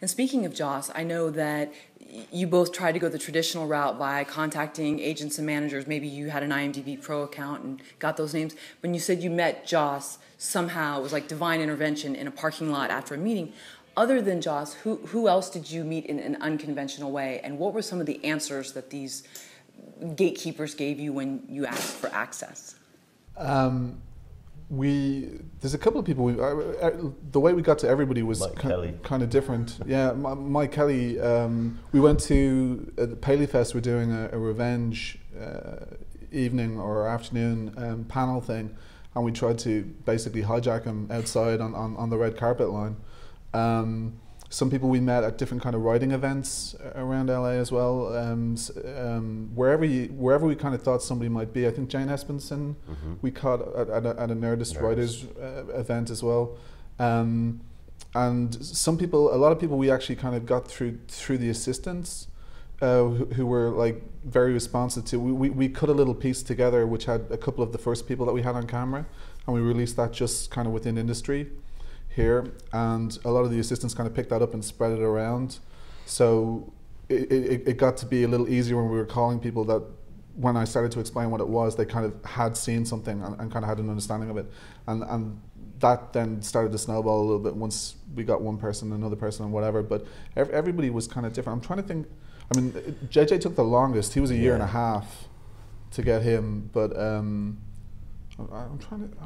And speaking of Joss, I know that you both tried to go the traditional route by contacting agents and managers. Maybe you had an IMDb Pro account and got those names. When you said you met Joss, somehow it was like divine intervention in a parking lot after a meeting. Other than Joss, who else did you meet in an unconventional way? And what were some of the answers that these gatekeepers gave you when you asked for access? There's a couple of people. The way we got to everybody was kind of different. Yeah, Mike Kelly. We went to the Paley Fest. We're doing a revenge evening or afternoon panel thing, and we tried to basically hijack him outside on the red carpet line. Some people we met at different kind of writing events around LA as well. Wherever we kind of thought somebody might be. I think Jane Espenson we caught at a Nerdist Writers event as well. And a lot of people we actually kind of got through the assistants who were like very responsive to. We cut a little piece together which had a couple of the first people that we had on camera, and we released that just kind of within industry here, and a lot of the assistants kind of picked that up and spread it around. So it got to be a little easier when we were calling people, that when I started to explain what it was, they kind of had seen something and kind of had an understanding of it. And that then started to snowball a little bit once we got one person, another person, and whatever. But everybody was kind of different. I'm trying to think. I mean, JJ took the longest. He was a year and a half to get him. But I'm trying to...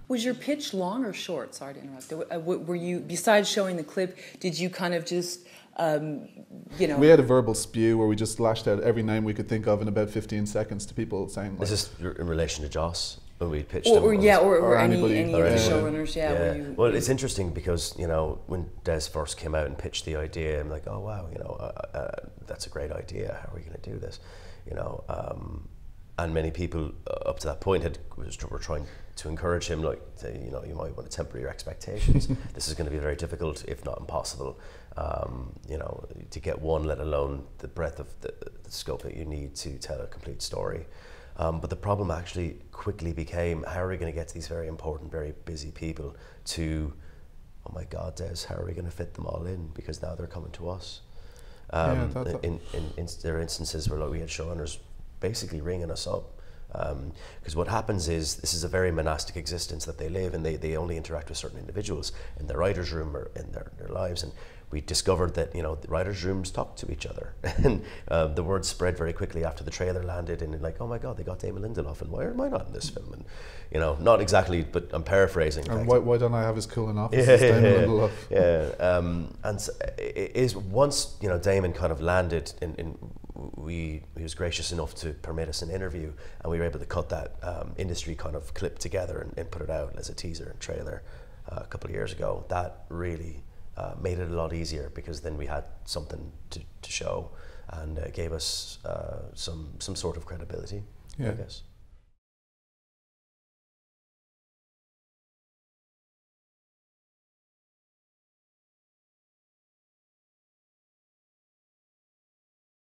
Was your pitch long or short? Sorry to interrupt. Were you, besides showing the clip, did you kind of just, you know... We had a verbal spew where we just lashed out every name we could think of in about 15 seconds to people saying... Like, is this in relation to Joss, when we pitched him? Or any of the showrunners, Well, it's interesting because, you know, when Des first came out and pitched the idea, I'm like, oh wow, you know, that's a great idea. How are we going to do this? You know, and many people up to that point were trying to encourage him, like, you know, you might want to temper your expectations. This is going to be very difficult, if not impossible, you know, to get one, let alone the breadth of the scope that you need to tell a complete story. But the problem actually quickly became, how are we going to get to these very important, very busy people to, oh my God, Des, how are we going to fit them all in? Because now they're coming to us. In there are instances where, like, we had showrunners basically ringing us up. Because what happens is, this is a very monastic existence that they live, and they only interact with certain individuals in their writer's room or in their lives. And we discovered that, you know, the writers' rooms talk to each other. And the word spread very quickly after the trailer landed, and like, oh my God, they got Damon Lindelof, and why am I not in this film? And, you know, not exactly, but I'm paraphrasing. And why don't I have as cool an office as Damon Lindelof? And it is, once, you know, Damon kind of landed he was gracious enough to permit us an interview, and we were able to cut that industry kind of clip together and put it out as a teaser and trailer a couple of years ago. That really made it a lot easier, because then we had something to show, and gave us some sort of credibility, I guess.